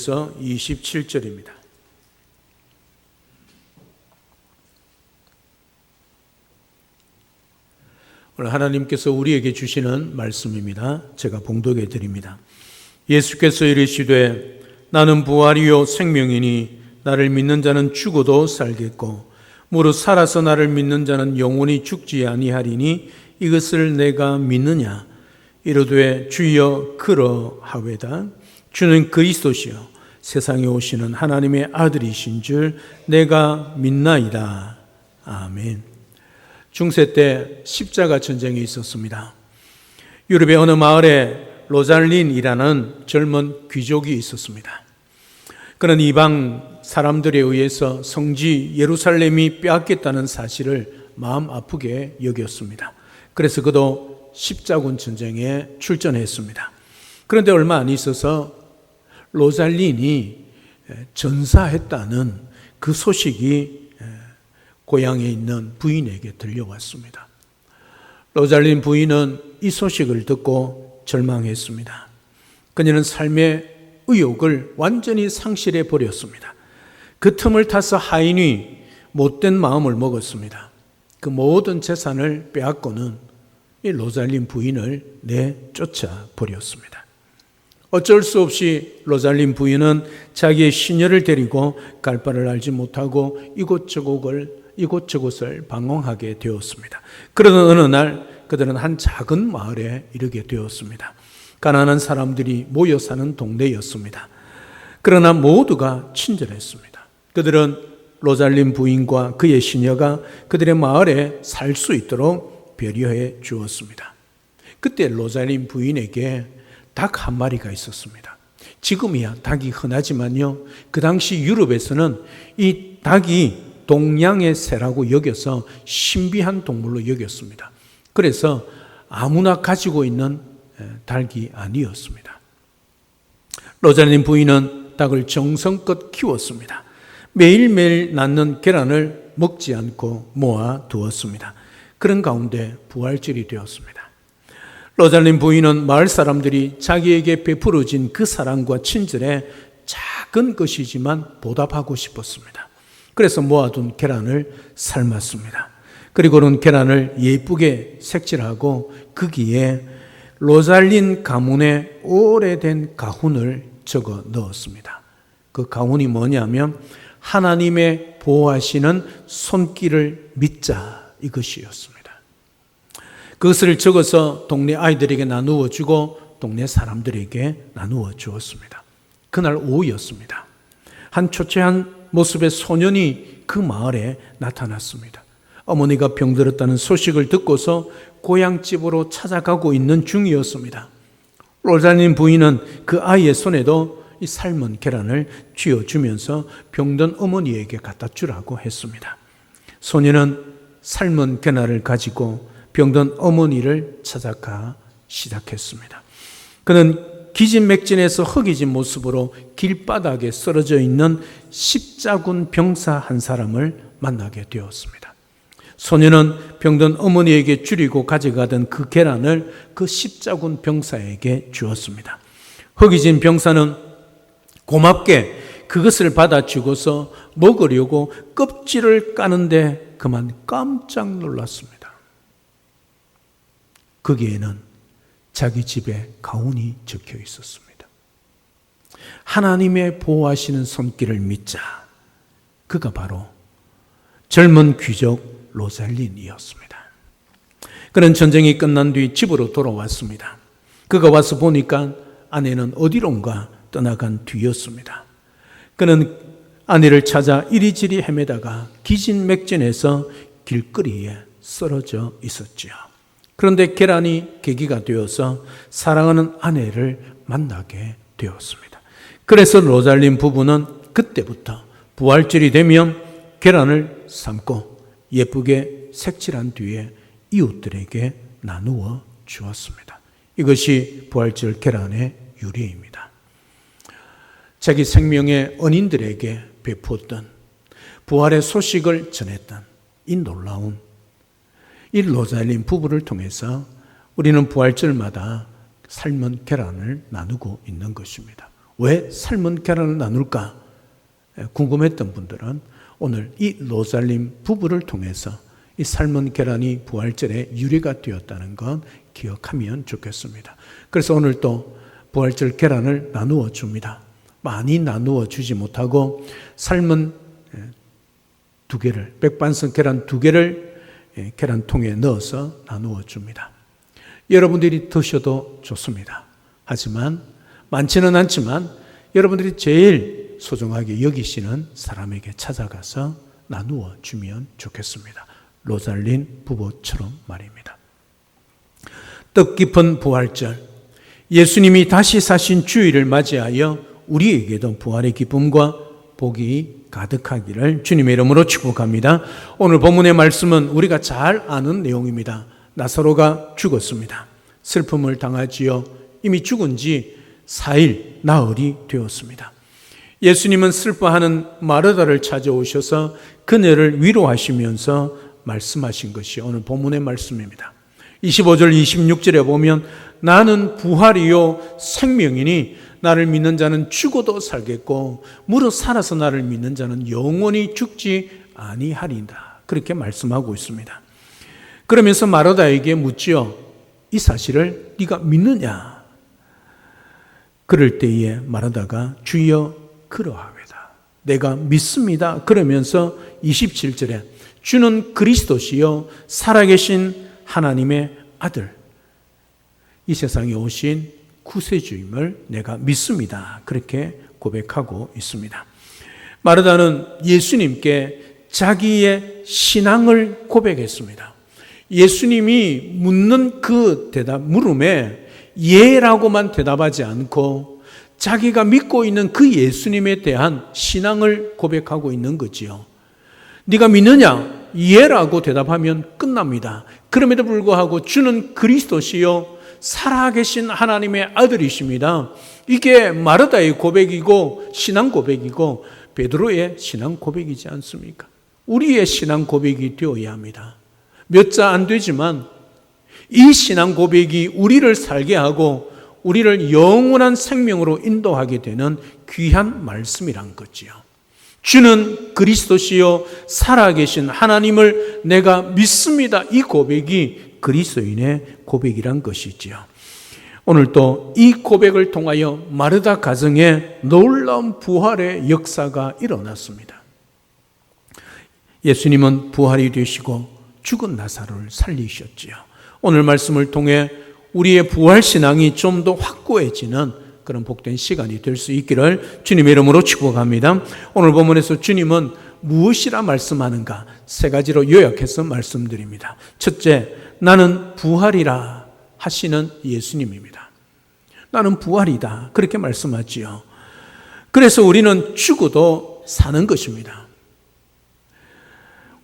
22절에서 27절입니다. 오늘 하나님께서 우리에게 주시는 말씀입니다. 제가 봉독해 드립니다. 예수께서 이르시되 나는 부활이요 생명이니 나를 믿는 자는 죽어도 살겠고 무릇 살아서 나를 믿는 자는 영원히 죽지 아니하리니 이것을 내가 믿느냐. 이르되 주여 그러하외다. 주는 그리스도시요 세상에 오시는 하나님의 아들이신 줄 내가 믿나이다. 아멘. 중세 때 십자가 전쟁이 있었습니다. 유럽의 어느 마을에 로잘린이라는 젊은 귀족이 있었습니다. 그는 이방 사람들에 의해서 성지 예루살렘이 빼앗겼다는 사실을 마음 아프게 여겼습니다. 그래서 그도 십자군 전쟁에 출전했습니다. 그런데 얼마 안 있어서 로잘린이 전사했다는 그 소식이 고향에 있는 부인에게 들려왔습니다. 로잘린 부인은 이 소식을 듣고 절망했습니다. 그녀는 삶의 의욕을 완전히 상실해 버렸습니다. 그 틈을 타서 하인이 못된 마음을 먹었습니다. 그 모든 재산을 빼앗고는 이 로잘린 부인을 내쫓아 버렸습니다. 어쩔 수 없이 로잘린 부인은 자기의 시녀를 데리고 갈 바를 알지 못하고 이곳저곳을 방황하게 되었습니다. 그러던 어느 날 그들은 한 작은 마을에 이르게 되었습니다. 가난한 사람들이 모여 사는 동네였습니다. 그러나 모두가 친절했습니다. 그들은 로잘린 부인과 그의 시녀가 그들의 마을에 살 수 있도록 배려해 주었습니다. 그때 로잘린 부인에게 닭 한 마리가 있었습니다. 지금이야 닭이 흔하지만요, 그 당시 유럽에서는 이 닭이 동양의 새라고 여겨서 신비한 동물로 여겼습니다. 그래서 아무나 가지고 있는 닭이 아니었습니다. 로잘린 부인은 닭을 정성껏 키웠습니다. 매일매일 낳는 계란을 먹지 않고 모아 두었습니다. 그런 가운데 부활절이 되었습니다. 로잘린 부인은 마을 사람들이 자기에게 베풀어진 그 사랑과 친절에 작은 것이지만 보답하고 싶었습니다. 그래서 모아둔 계란을 삶았습니다. 그리고는 계란을 예쁘게 색칠하고 거기에 로잘린 가문의 오래된 가훈을 적어 넣었습니다. 그 가훈이 뭐냐면 하나님의 보호하시는 손길을 믿자, 이것이었습니다. 그것을 적어서 동네 아이들에게 나누어 주고 동네 사람들에게 나누어 주었습니다. 그날 오후였습니다. 한 초췌한 모습의 소년이 그 마을에 나타났습니다. 어머니가 병들었다는 소식을 듣고서 고향집으로 찾아가고 있는 중이었습니다. 로잘린 부인은 그 아이의 손에도 이 삶은 계란을 쥐어주면서 병든 어머니에게 갖다 주라고 했습니다. 소년은 삶은 계란을 가지고 병든 어머니를 찾아가 시작했습니다. 그는 기진맥진해서 허기진 모습으로 길바닥에 쓰러져 있는 십자군 병사 한 사람을 만나게 되었습니다. 소년은 병든 어머니에게 주리고 가져가던 그 계란을 그 십자군 병사에게 주었습니다. 허기진 병사는 고맙게 그것을 받아주고서 먹으려고 껍질을 까는데 그만 깜짝 놀랐습니다. 거기에는 자기 집에 가훈이 적혀 있었습니다. 하나님의 보호하시는 손길을 믿자. 그가 바로 젊은 귀족 로잘린이었습니다. 그는 전쟁이 끝난 뒤 집으로 돌아왔습니다. 그가 와서 보니까 아내는 어디론가 떠나간 뒤였습니다. 그는 아내를 찾아 이리저리 헤매다가 기진맥진해서 길거리에 쓰러져 있었지요. 그런데 계란이 계기가 되어서 사랑하는 아내를 만나게 되었습니다. 그래서 로잘린 부부는 그때부터 부활절이 되면 계란을 삶고 예쁘게 색칠한 뒤에 이웃들에게 나누어 주었습니다. 이것이 부활절 계란의 유래입니다. 자기 생명의恩인들에게 베푸었던 부활의 소식을 전했던 이 놀라운 이 로잘린 부부를 통해서 우리는 부활절마다 삶은 계란을 나누고 있는 것입니다. 왜 삶은 계란을 나눌까? 궁금했던 분들은 오늘 이 로잘린 부부를 통해서 이 삶은 계란이 부활절의 유래가 되었다는 건 기억하면 좋겠습니다. 그래서 오늘 또 부활절 계란을 나누어 줍니다. 많이 나누어 주지 못하고 삶은 두 개를, 백반석 계란 두 개를 계란통에 넣어서 나누어 줍니다. 여러분들이 드셔도 좋습니다. 하지만 많지는 않지만 여러분들이 제일 소중하게 여기시는 사람에게 찾아가서 나누어 주면 좋겠습니다. 로잘린 부부처럼 말입니다. 뜻깊은 부활절, 예수님이 다시 사신 주일을 맞이하여 우리에게도 부활의 기쁨과 복이 가득하기를 주님의 이름으로 축복합니다. 오늘 본문의 말씀은 우리가 잘 아는 내용입니다. 나사로가 죽었습니다. 슬픔을 당하지요. 이미 죽은 지 4일 나흘이 되었습니다. 예수님은 슬퍼하는 마르다를 찾아오셔서 그녀를 위로하시면서 말씀하신 것이 오늘 본문의 말씀입니다. 25절 26절에 보면 나는 부활이요 생명이니 나를 믿는 자는 죽어도 살겠고 무릇 살아서 나를 믿는 자는 영원히 죽지 아니하리다. 그렇게 말씀하고 있습니다. 그러면서 마르다에게 묻지요. 이 사실을 네가 믿느냐? 그럴 때에 마르다가 주여 그러하외다. 내가 믿습니다. 그러면서 27절에 주는 그리스도시요 살아계신 하나님의 아들, 이 세상에 오신 구세주임을 내가 믿습니다. 그렇게 고백하고 있습니다. 마르다는 예수님께 자기의 신앙을 고백했습니다. 예수님이 묻는 그 물음에 예라고만 대답하지 않고 자기가 믿고 있는 그 예수님에 대한 신앙을 고백하고 있는 거지요. 네가 믿느냐? 예라고 대답하면 끝납니다. 그럼에도 불구하고 주는 그리스도시요 살아계신 하나님의 아들이십니다. 이게 마르다의 고백이고 신앙 고백이고 베드로의 신앙 고백이지 않습니까? 우리의 신앙 고백이 되어야 합니다. 몇 자 안 되지만 이 신앙 고백이 우리를 살게 하고 우리를 영원한 생명으로 인도하게 되는 귀한 말씀이란 거지요. 주는 그리스도시요 살아계신 하나님을 내가 믿습니다. 이 고백이 그리스도인의 고백이란 것이지요. 오늘 또 이 고백을 통하여 마르다 가정에 놀라운 부활의 역사가 일어났습니다. 예수님은 부활이 되시고 죽은 나사로를 살리셨지요. 오늘 말씀을 통해 우리의 부활신앙이 좀 더 확고해지는 그런 복된 시간이 될 수 있기를 주님의 이름으로 축복합니다. 오늘 본문에서 주님은 무엇이라 말씀하는가? 세 가지로 요약해서 말씀드립니다. 첫째, 나는 부활이라 하시는 예수님입니다. 나는 부활이다. 그렇게 말씀하지요. 그래서 우리는 죽어도 사는 것입니다.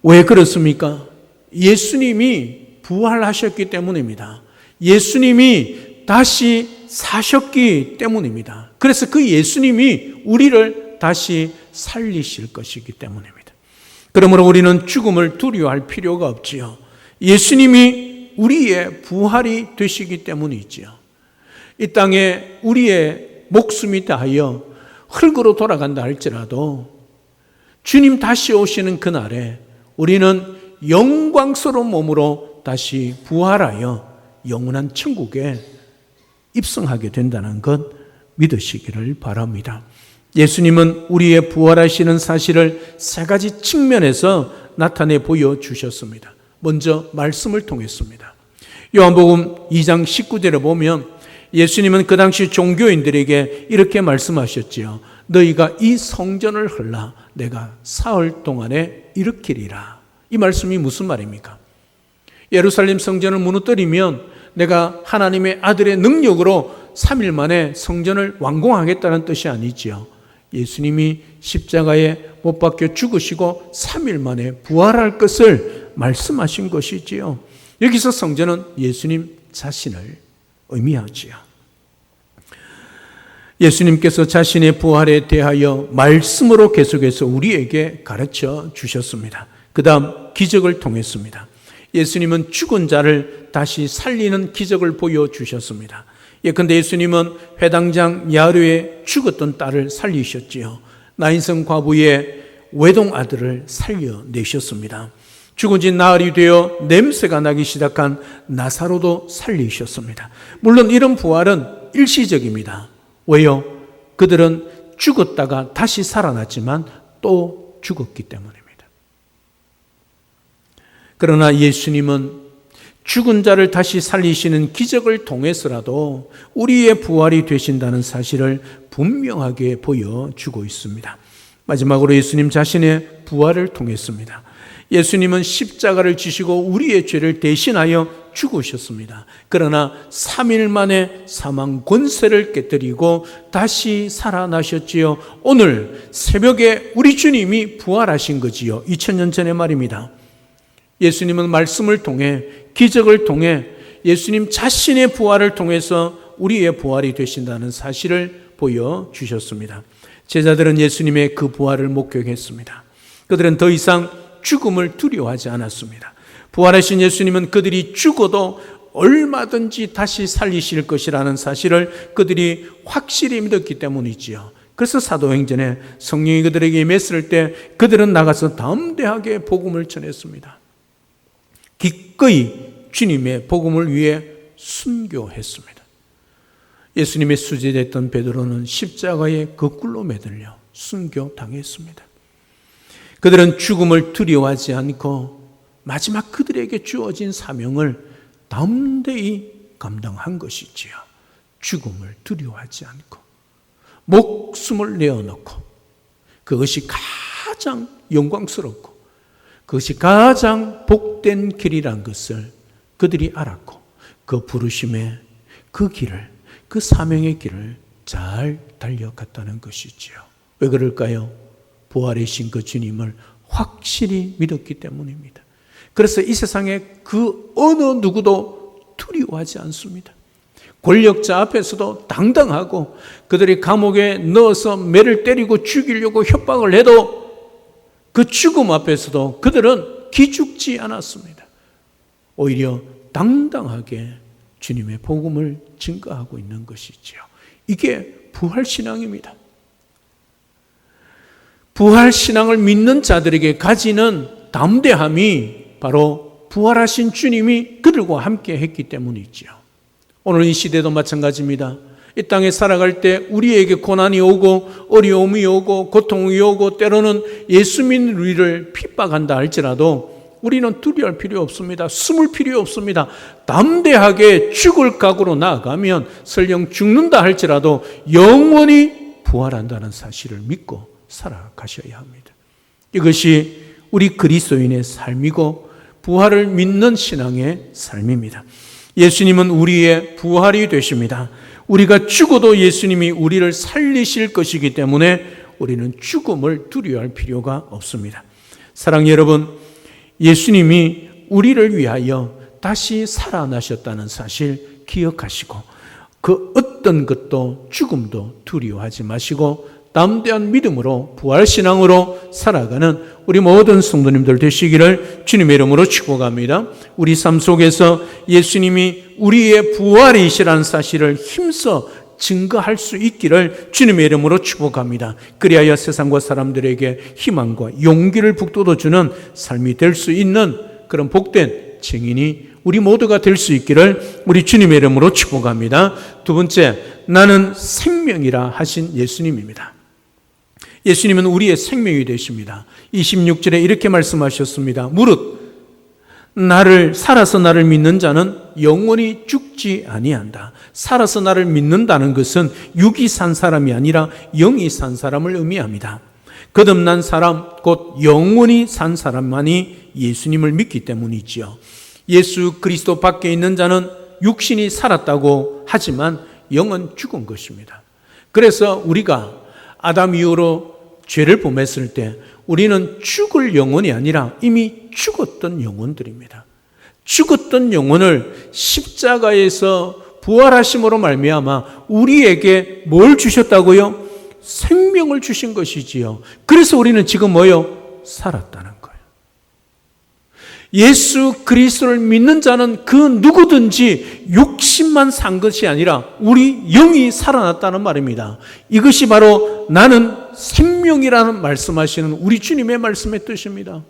왜 그렇습니까? 예수님이 부활하셨기 때문입니다. 예수님이 다시 사셨기 때문입니다. 그래서 그 예수님이 우리를 다시 살리실 것이기 때문입니다. 그러므로 우리는 죽음을 두려워할 필요가 없지요. 예수님이 우리의 부활이 되시기 때문이지요. 이 땅에 우리의 목숨이 다하여 흙으로 돌아간다 할지라도 주님 다시 오시는 그날에 우리는 영광스러운 몸으로 다시 부활하여 영원한 천국에 입성하게 된다는 것 믿으시기를 바랍니다. 예수님은 우리의 부활하시는 사실을 세 가지 측면에서 나타내 보여주셨습니다. 먼저 말씀을 통했습니다. 요한복음 2장 19절에 보면 예수님은 그 당시 종교인들에게 이렇게 말씀하셨지요. 너희가 이 성전을 헐라 내가 사흘 동안에 일으키리라. 이 말씀이 무슨 말입니까? 예루살렘 성전을 무너뜨리면 내가 하나님의 아들의 능력으로 3일 만에 성전을 완공하겠다는 뜻이 아니지요. 예수님이 십자가에 못 박혀 죽으시고 3일 만에 부활할 것을 말씀하신 것이지요. 여기서 성전은 예수님 자신을 의미하지요. 예수님께서 자신의 부활에 대하여 말씀으로 계속해서 우리에게 가르쳐 주셨습니다. 그 다음 기적을 통했습니다. 예수님은 죽은 자를 다시 살리는 기적을 보여주셨습니다. 예컨대 예수님은 회당장 야르의 죽었던 딸을 살리셨지요. 나인성 과부의 외동 아들을 살려내셨습니다. 죽은 지 나흘이 되어 냄새가 나기 시작한 나사로도 살리셨습니다. 물론 이런 부활은 일시적입니다. 왜요? 그들은 죽었다가 다시 살아났지만 또 죽었기 때문입니다. 그러나 예수님은 죽은 자를 다시 살리시는 기적을 통해서라도 우리의 부활이 되신다는 사실을 분명하게 보여주고 있습니다. 마지막으로 예수님 자신의 부활을 통했습니다. 예수님은 십자가를 지시고 우리의 죄를 대신하여 죽으셨습니다. 그러나 3일 만에 사망 권세를 깨뜨리고 다시 살아나셨지요. 오늘 새벽에 우리 주님이 부활하신 거지요. 2000년 전의 말입니다. 예수님은 말씀을 통해, 기적을 통해, 예수님 자신의 부활을 통해서 우리의 부활이 되신다는 사실을 보여주셨습니다. 제자들은 예수님의 그 부활을 목격했습니다. 그들은 더 이상 죽음을 두려워하지 않았습니다. 부활하신 예수님은 그들이 죽어도 얼마든지 다시 살리실 것이라는 사실을 그들이 확실히 믿었기 때문이지요. 그래서 사도행전에 성령이 그들에게 임했을 때 그들은 나가서 담대하게 복음을 전했습니다. 기꺼이 주님의 복음을 위해 순교했습니다. 예수님의 수제됐던 베드로는 십자가에 거꾸로 매달려 순교당했습니다. 그들은 죽음을 두려워하지 않고 마지막 그들에게 주어진 사명을 담대히 감당한 것이지요. 죽음을 두려워하지 않고 목숨을 내어놓고 그것이 가장 영광스럽고 그것이 가장 복된 길이란 것을 그들이 알았고 그 부르심의 그 길을, 그 사명의 길을 잘 달려갔다는 것이지요. 왜 그럴까요? 부활이신 그 주님을 확실히 믿었기 때문입니다. 그래서 이 세상에 그 어느 누구도 두려워하지 않습니다. 권력자 앞에서도 당당하고 그들이 감옥에 넣어서 매를 때리고 죽이려고 협박을 해도 그 죽음 앞에서도 그들은 기죽지 않았습니다. 오히려 당당하게 주님의 복음을 증거하고 있는 것이지요. 이게 부활신앙입니다. 부활신앙을 믿는 자들에게 가지는 담대함이 바로 부활하신 주님이 그들과 함께 했기 때문이지요. 오늘 이 시대도 마찬가지입니다. 이 땅에 살아갈 때 우리에게 고난이 오고 어려움이 오고 고통이 오고 때로는 예수 믿는 우리를 핍박한다 할지라도 우리는 두려워할 필요 없습니다. 숨을 필요 없습니다. 담대하게 죽을 각오로 나아가면 설령 죽는다 할지라도 영원히 부활한다는 사실을 믿고 살아가셔야 합니다. 이것이 우리 그리스도인의 삶이고 부활을 믿는 신앙의 삶입니다. 예수님은 우리의 부활이 되십니다. 우리가 죽어도 예수님이 우리를 살리실 것이기 때문에 우리는 죽음을 두려워할 필요가 없습니다. 사랑하는 여러분, 예수님이 우리를 위하여 다시 살아나셨다는 사실 기억하시고 그 어떤 것도 죽음도 두려워하지 마시고 담대한 믿음으로 부활신앙으로 살아가는 우리 모든 성도님들 되시기를 주님의 이름으로 축복합니다. 우리 삶 속에서 예수님이 우리의 부활이시라는 사실을 힘써 증거할 수 있기를 주님의 이름으로 축복합니다. 그리하여 세상과 사람들에게 희망과 용기를 북돋워주는 삶이 될 수 있는 그런 복된 증인이 우리 모두가 될 수 있기를 우리 주님의 이름으로 축복합니다. 두 번째, 나는 생명이라 하신 예수님입니다. 예수님은 우리의 생명이 되십니다. 26절에 이렇게 말씀하셨습니다. 무릇 살아서 나를 믿는 자는 영원히 죽지 아니한다. 살아서 나를 믿는다는 것은 육이 산 사람이 아니라 영이 산 사람을 의미합니다. 거듭난 사람, 곧 영원히 산 사람만이 예수님을 믿기 때문이지요. 예수 그리스도 밖에 있는 자는 육신이 살았다고 하지만 영은 죽은 것입니다. 그래서 우리가 아담 이후로 죄를 범했을 때 우리는 죽을 영혼이 아니라 이미 죽었던 영혼들입니다. 죽었던 영혼을 십자가에서 부활하심으로 말미암아 우리에게 뭘 주셨다고요? 생명을 주신 것이지요. 그래서 우리는 지금 살았다는 거예요. 예수 그리스도를 믿는 자는 그 누구든지 육신만 산 것이 아니라 우리 영이 살아났다는 말입니다. 이것이 바로 나는 생명이라는 말씀하시는 우리 주님의 말씀의 뜻입니다.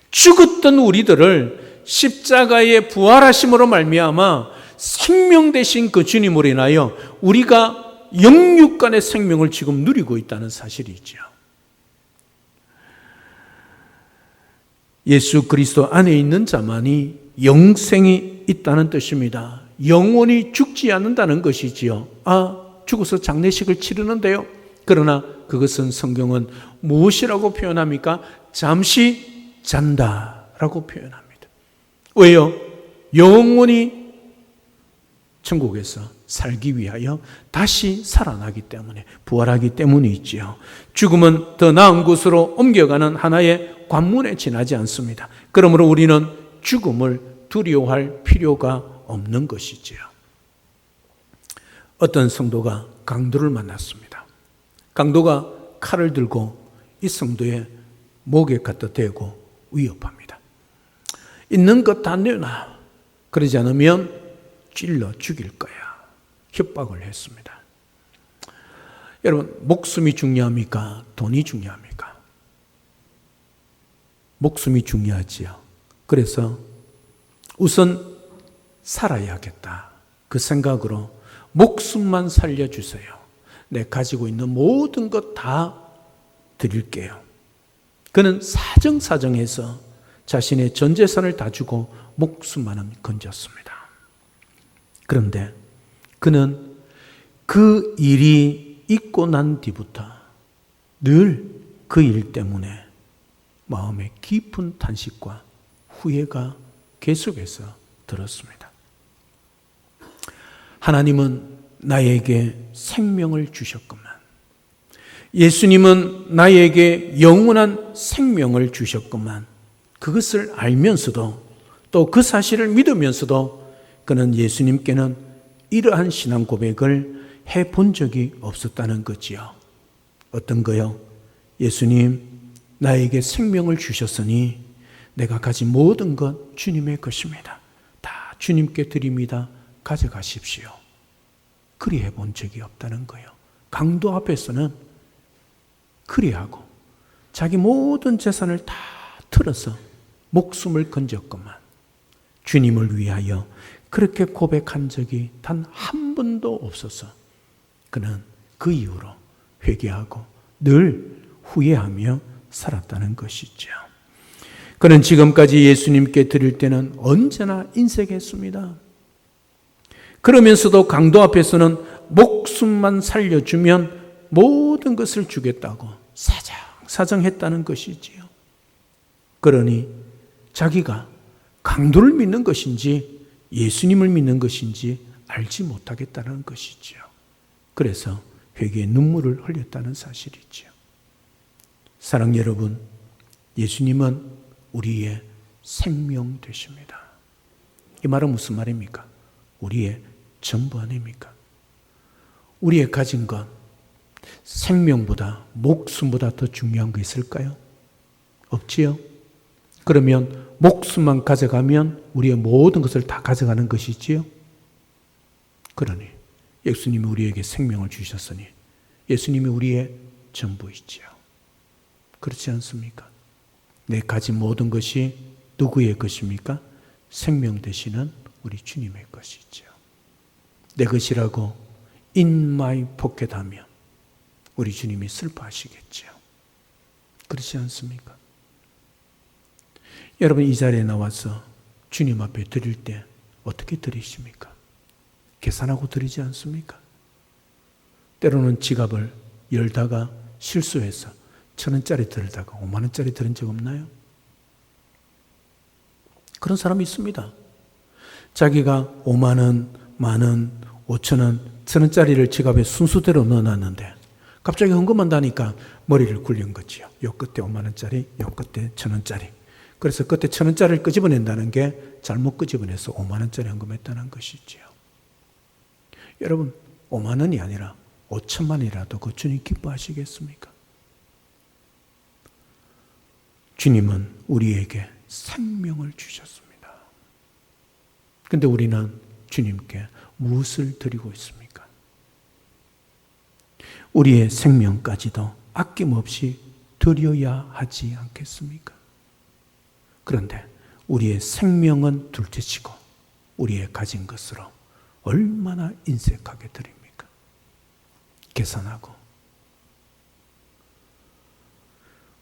죽었던 우리들을 십자가의 부활하심으로 말미암아 생명 되신 그 주님으로 인하여 우리가 영육 간의 생명을 지금 누리고 있다는 사실이죠. 예수 그리스도 안에 있는 자만이 영생이 있다는 뜻입니다. 영원히 죽지 않는다는 것이지요. 죽어서 장례식을 치르는데요. 그러나 그것은 성경은 무엇이라고 표현합니까? 잠시 잔다라고 표현합니다. 왜요? 영원히 천국에서 살기 위하여 다시 살아나기 때문에, 부활하기 때문이지요. 죽음은 더 나은 곳으로 옮겨가는 하나의 관문에 지나지 않습니다. 그러므로 우리는 죽음을 두려워할 필요가 없는 것이지요. 어떤 성도가 강도를 만났습니다. 강도가 칼을 들고 이 성도의 목에 갖다 대고 위협합니다. 있는 것 다 내놔. 그러지 않으면 찔러 죽일 거야. 협박을 했습니다. 여러분, 목숨이 중요합니까? 돈이 중요합니까? 목숨이 중요하지요. 그래서 우선 살아야겠다. 그 생각으로 목숨만 살려주세요. 내 가지고 있는 모든 것 다 드릴게요. 그는 사정사정해서 자신의 전 재산을 다 주고 목숨만은 건졌습니다. 그런데 그는 그 일이 있고 난 뒤부터 늘 그 일 때문에 마음에 깊은 탄식과 후회가 계속해서 들었습니다. 하나님은 나에게 생명을 주셨구만. 예수님은 나에게 영원한 생명을 주셨구만. 그것을 알면서도 또 그 사실을 믿으면서도 그는 예수님께는 이러한 신앙 고백을 해본 적이 없었다는 거지요. 어떤 거요? 예수님, 나에게 생명을 주셨으니 내가 가진 모든 것 주님의 것입니다. 다 주님께 드립니다. 가져가십시오. 그리해 본 적이 없다는 거예요. 강도 앞에서는 그리하고 자기 모든 재산을 다 틀어서 목숨을 건졌건만 주님을 위하여 그렇게 고백한 적이 단 한 번도 없어서 그는 그 이후로 회개하고 늘 후회하며 살았다는 것이죠. 그는 지금까지 예수님께 드릴 때는 언제나 인색했습니다. 그러면서도 강도 앞에서는 목숨만 살려주면 모든 것을 주겠다고 사정했다는 것이지요. 그러니 자기가 강도를 믿는 것인지 예수님을 믿는 것인지 알지 못하겠다는 것이지요. 그래서 회개의 눈물을 흘렸다는 사실이지요. 사랑 여러분, 예수님은 우리의 생명 되십니다. 이 말은 무슨 말입니까? 우리의 전부 아닙니까? 우리의 가진 것, 생명보다, 목숨보다 더 중요한 거 있을까요? 없지요? 그러면 목숨만 가져가면 우리의 모든 것을 다 가져가는 것이지요? 그러니 예수님이 우리에게 생명을 주셨으니 예수님이 우리의 전부이지요. 그렇지 않습니까? 내 가진 모든 것이 누구의 것입니까? 생명 되시는 우리 주님의 것이지요. 내 것이라고 in my pocket 하면 우리 주님이 슬퍼하시겠지요. 그렇지 않습니까? 여러분, 이 자리에 나와서 주님 앞에 드릴 때 어떻게 드리십니까? 계산하고 드리지 않습니까? 때로는 지갑을 열다가 실수해서 1,000원짜리 들다가 5만원짜리 들은 적 없나요? 그런 사람이 있습니다. 자기가 5만원, 만원, 5천원, 1,000원짜리를 지갑에 순수대로 넣어놨는데 갑자기 헌금한다니까 머리를 굴린 거지요. 요 끝에 5만원짜리, 요 끝에 1,000원짜리. 그래서 끝에 1,000원짜리를 끄집어낸다는 게 잘못 끄집어내서 5만원짜리 헌금했다는 것이지요. 여러분, 5만원이 아니라 5천만이라도 그 주님 기뻐하시겠습니까? 주님은 우리에게 생명을 주셨습니다. 그런데 우리는 주님께 무엇을 드리고 있습니까? 우리의 생명까지도 아낌없이 드려야 하지 않겠습니까? 그런데 우리의 생명은 둘째치고 우리의 가진 것으로 얼마나 인색하게 드립니까? 계산하고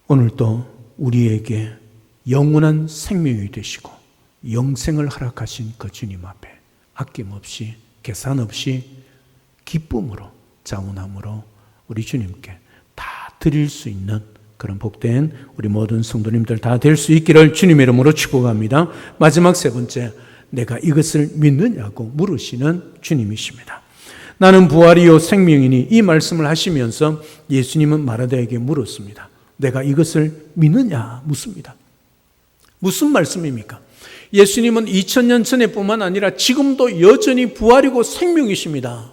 오늘도 우리에게 영원한 생명이 되시고 영생을 허락하신 그 주님 앞에 아낌없이 계산 없이 기쁨으로 자원함으로 우리 주님께 다 드릴 수 있는 그런 복된 우리 모든 성도님들 다 될 수 있기를 주님의 이름으로 축복합니다. 마지막 세 번째, 내가 이것을 믿느냐고 물으시는 주님이십니다. 나는 부활이요 생명이니 이 말씀을 하시면서 예수님은 마르다에게 물었습니다. 내가 이것을 믿느냐 묻습니다. 무슨 말씀입니까? 예수님은 2000년 전에뿐만 아니라 지금도 여전히 부활이고 생명이십니다.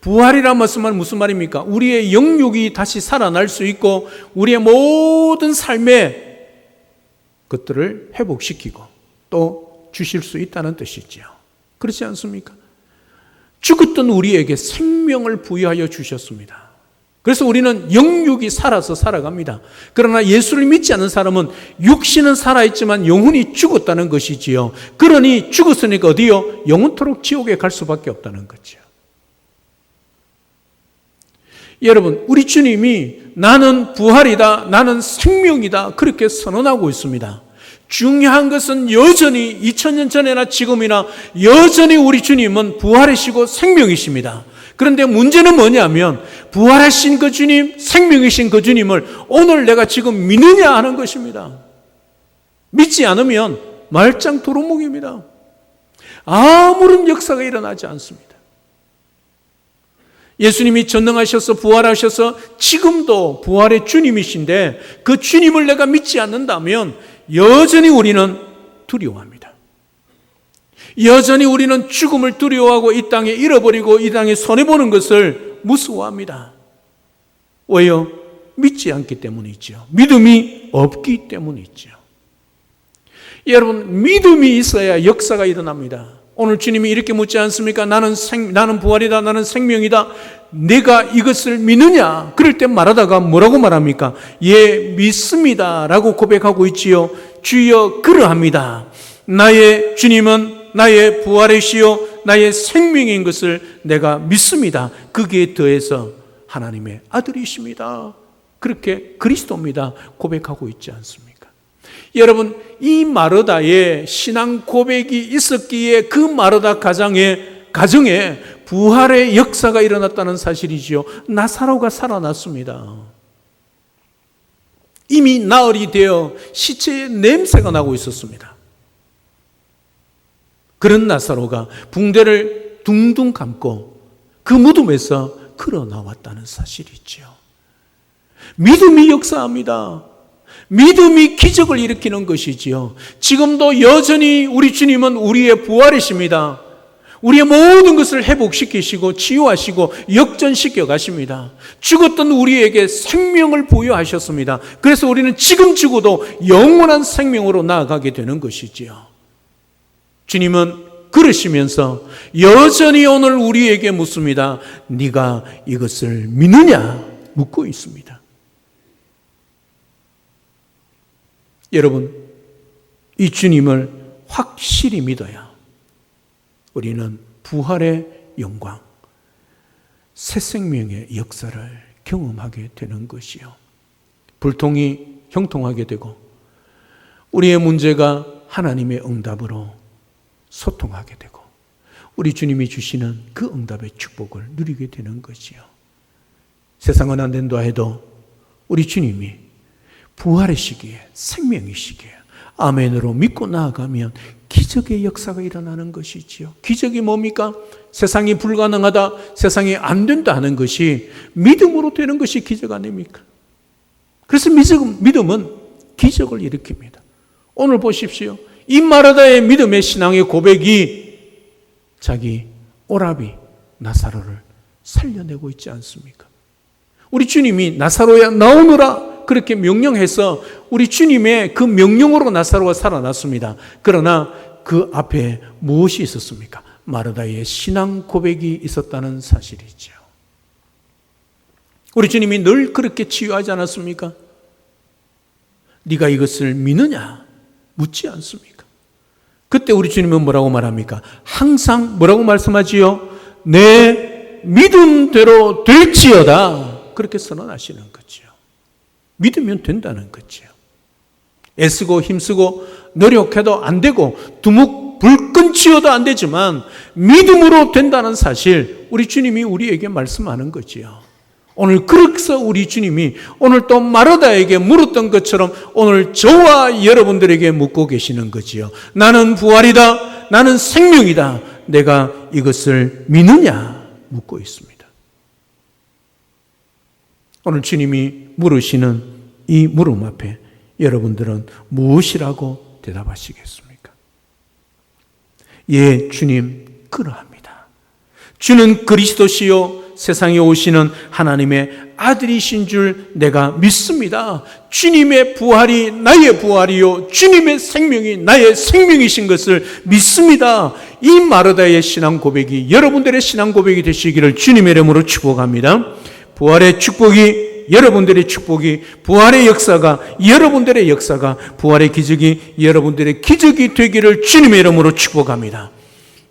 부활이란 말씀은 무슨 말입니까? 우리의 영육이 다시 살아날 수 있고 우리의 모든 삶의 것들을 회복시키고 또 주실 수 있다는 뜻이죠. 그렇지 않습니까? 죽었던 우리에게 생명을 부여하여 주셨습니다. 그래서 우리는 영육이 살아서 살아갑니다. 그러나 예수를 믿지 않는 사람은 육신은 살아있지만 영혼이 죽었다는 것이지요. 그러니 죽었으니까 어디요? 영원토록 지옥에 갈 수밖에 없다는 거죠. 여러분, 우리 주님이 나는 부활이다, 나는 생명이다 그렇게 선언하고 있습니다. 중요한 것은 여전히 2000년 전이나 지금이나 여전히 우리 주님은 부활이시고 생명이십니다. 그런데 문제는 뭐냐면 부활하신 그 주님, 생명이신 그 주님을 오늘 내가 지금 믿느냐 하는 것입니다. 믿지 않으면 말짱 도루묵입니다. 아무런 역사가 일어나지 않습니다. 예수님이 전능하셔서 부활하셔서 지금도 부활의 주님이신데 그 주님을 내가 믿지 않는다면 여전히 우리는 두려워합니다. 여전히 우리는 죽음을 두려워하고 이 땅에 잃어버리고 이 땅에 손해보는 것을 무서워합니다. 왜요? 믿지 않기 때문이죠. 믿음이 없기 때문이죠. 여러분, 믿음이 있어야 역사가 일어납니다. 오늘 주님이 이렇게 묻지 않습니까? 나는 부활이다, 나는 생명이다. 내가 이것을 믿느냐? 그럴 때 말하다가 뭐라고 말합니까? 예, 믿습니다 라고 고백하고 있지요. 주여 그러합니다. 나의 주님은 나의 부활이시요 나의 생명인 것을 내가 믿습니다. 거기에 더해서 하나님의 아들이십니다. 그렇게 그리스도입니다 고백하고 있지 않습니까? 여러분, 이 마르다의 신앙 고백이 있었기에 그 마르다 가정에 부활의 역사가 일어났다는 사실이지요. 나사로가 살아났습니다. 이미 나흘이 되어 시체의 냄새가 나고 있었습니다. 그런 나사로가 붕대를 둥둥 감고 그 무덤에서 걸어 나왔다는 사실이지요. 믿음이 역사합니다. 믿음이 기적을 일으키는 것이지요. 지금도 여전히 우리 주님은 우리의 부활이십니다. 우리의 모든 것을 회복시키시고 치유하시고 역전시켜 가십니다. 죽었던 우리에게 생명을 부여하셨습니다. 그래서 우리는 지금 죽어도 영원한 생명으로 나아가게 되는 것이지요. 주님은 그러시면서 여전히 오늘 우리에게 묻습니다. 네가 이것을 믿느냐? 묻고 있습니다. 여러분, 이 주님을 확실히 믿어야 우리는 부활의 영광, 새 생명의 역사를 경험하게 되는 것이요. 불통이 형통하게 되고 우리의 문제가 하나님의 응답으로 소통하게 되고 우리 주님이 주시는 그 응답의 축복을 누리게 되는 것이요. 세상은 안 된다 해도 우리 주님이 부활이시기에 생명이시기에 아멘으로 믿고 나아가면 기적의 역사가 일어나는 것이지요. 기적이 뭡니까? 세상이 불가능하다, 세상이 안 된다 하는 것이 믿음으로 되는 것이 기적 아닙니까? 그래서 믿음은 기적을 일으킵니다. 오늘 보십시오. 이 마르다의 믿음의 신앙의 고백이 자기 오라비 나사로를 살려내고 있지 않습니까? 우리 주님이 나사로야 나오너라 그렇게 명령해서 우리 주님의 그 명령으로 나사로가 살아났습니다. 그러나 그 앞에 무엇이 있었습니까? 마르다의 신앙 고백이 있었다는 사실이죠. 우리 주님이 늘 그렇게 치유하지 않았습니까? 네가 이것을 믿느냐? 묻지 않습니까? 그때 우리 주님은 뭐라고 말합니까? 항상 뭐라고 말씀하지요? 내 믿음대로 될지어다. 그렇게 선언하시는 거죠. 믿으면 된다는 거죠. 애쓰고 힘쓰고 노력해도 안 되고 두묵 불끈치어도 안 되지만 믿음으로 된다는 사실 우리 주님이 우리에게 말씀하는 거지요. 오늘 그래서 우리 주님이 오늘 또 마르다에게 물었던 것처럼 오늘 저와 여러분들에게 묻고 계시는 거지요. 나는 부활이다. 나는 생명이다. 내가 이것을 믿느냐? 묻고 있습니다. 오늘 주님이 물으시는 이 물음 앞에 여러분들은 무엇이라고 대답하시겠습니까? 예, 주님, 그러합니다. 주는 그리스도시요 세상에 오시는 하나님의 아들이신 줄 내가 믿습니다. 주님의 부활이 나의 부활이요 주님의 생명이 나의 생명이신 것을 믿습니다. 이 마르다의 신앙 고백이 여러분들의 신앙 고백이 되시기를 주님의 이름으로 축복합니다. 부활의 축복이 여러분들의 축복이, 부활의 역사가 여러분들의 역사가, 부활의 기적이 여러분들의 기적이 되기를 주님의 이름으로 축복합니다.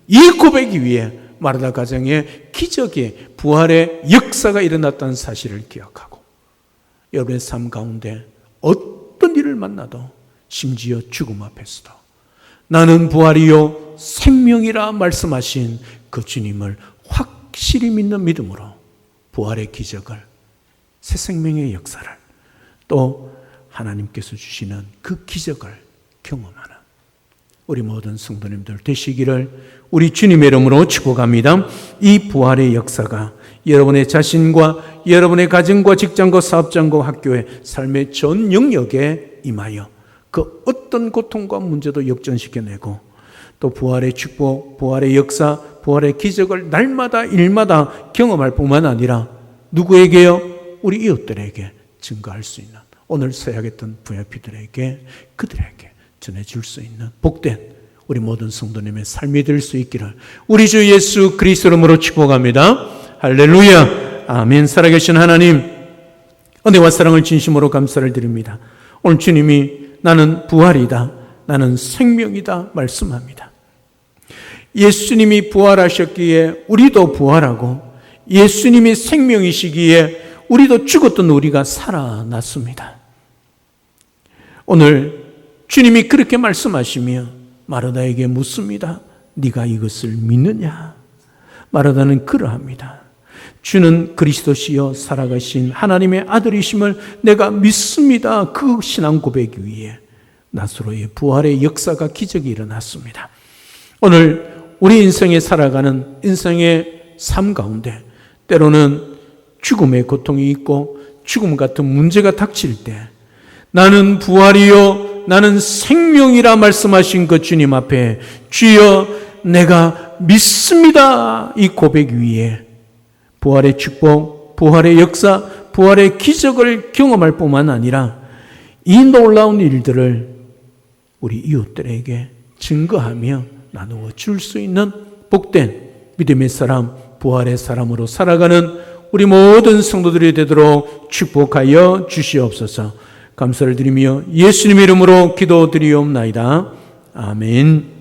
이 고백 위에 마르다 가정에 기적의 부활의 역사가 일어났다는 사실을 기억하고 여러분의 삶 가운데 어떤 일을 만나도 심지어 죽음 앞에서도 나는 부활이요 생명이라 말씀하신 그 주님을 확실히 믿는 믿음으로 부활의 기적을, 새 생명의 역사를, 또 하나님께서 주시는 그 기적을 경험하는 우리 모든 성도님들 되시기를 우리 주님의 이름으로 축복합니다. 이 부활의 역사가 여러분의 자신과 여러분의 가정과 직장과 사업장과 학교의 삶의 전 영역에 임하여 그 어떤 고통과 문제도 역전시켜내고 또 부활의 축복, 부활의 역사, 부활의 기적을 날마다 일마다 경험할 뿐만 아니라 누구에게요? 우리 이웃들에게 증거할 수 있는, 오늘 서약했던 VIP들에게 그들에게 전해줄 수 있는 복된 우리 모든 성도님의 삶이 될 수 있기를 우리 주 예수 그리스도 이름으로 축복합니다. 할렐루야. 아멘. 살아계신 하나님, 은혜와 사랑을 진심으로 감사를 드립니다. 오늘 주님이 나는 부활이다, 나는 생명이다 말씀합니다. 예수님이 부활하셨기에 우리도 부활하고 예수님이 생명이시기에 우리도 죽었던 우리가 살아났습니다. 오늘 주님이 그렇게 말씀하시며 마르다에게 묻습니다. 네가 이것을 믿느냐? 마르다는 그러합니다. 주는 그리스도시여 살아가신 하나님의 아들이심을 내가 믿습니다. 그 신앙 고백 위에 나사로의 부활의 역사가 기적이 일어났습니다. 오늘 우리 인생에 살아가는 인생의 삶 가운데 때로는 죽음의 고통이 있고 죽음 같은 문제가 닥칠 때 나는 부활이요 나는 생명이라 말씀하신 그 주님 앞에 주여 내가 믿습니다. 이 고백 위에 부활의 축복, 부활의 역사, 부활의 기적을 경험할 뿐만 아니라 이 놀라운 일들을 우리 이웃들에게 증거하며 나누어 줄 수 있는 복된 믿음의 사람, 부활의 사람으로 살아가는 우리 모든 성도들이 되도록 축복하여 주시옵소서. 감사를 드리며 예수님의 이름으로 기도드리옵나이다. 아멘.